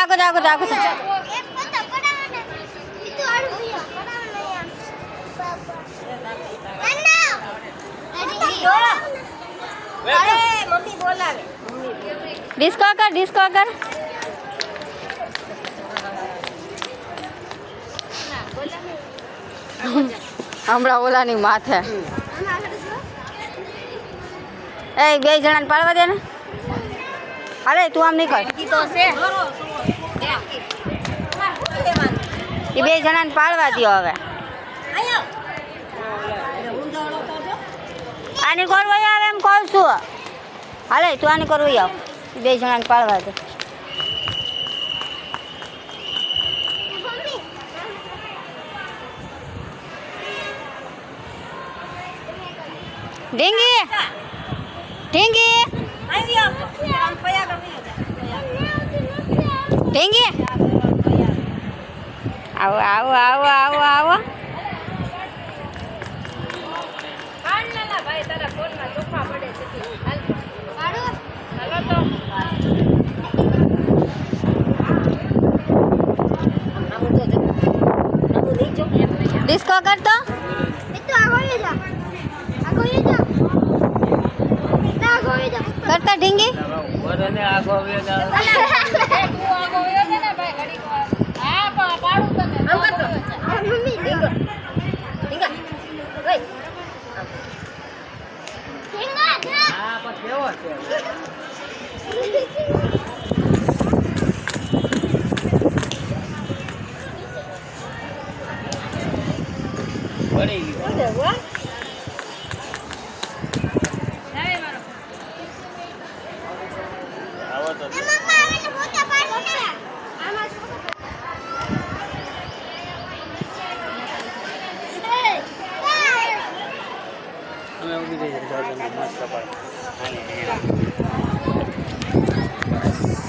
જાગો જાગો જાગો ડિસ્કો કર હમણાં ઓલાની માથે એ બે જણાને પાડવા દે ને હાલે તું આમ નીકળ એ બે જણાને પાડવા દો હવે આની કરવું આવે એમ કહું છું હાલે તું આની કરવું આવ બે જણાને પાડવા દે ઢીંગી ઢીંગી ઢીંગી આવો આવો આવો આવો આવો ડિસ્કો કરતો કરતા ઢીંગી અમે ઉભી રહી મસ્ત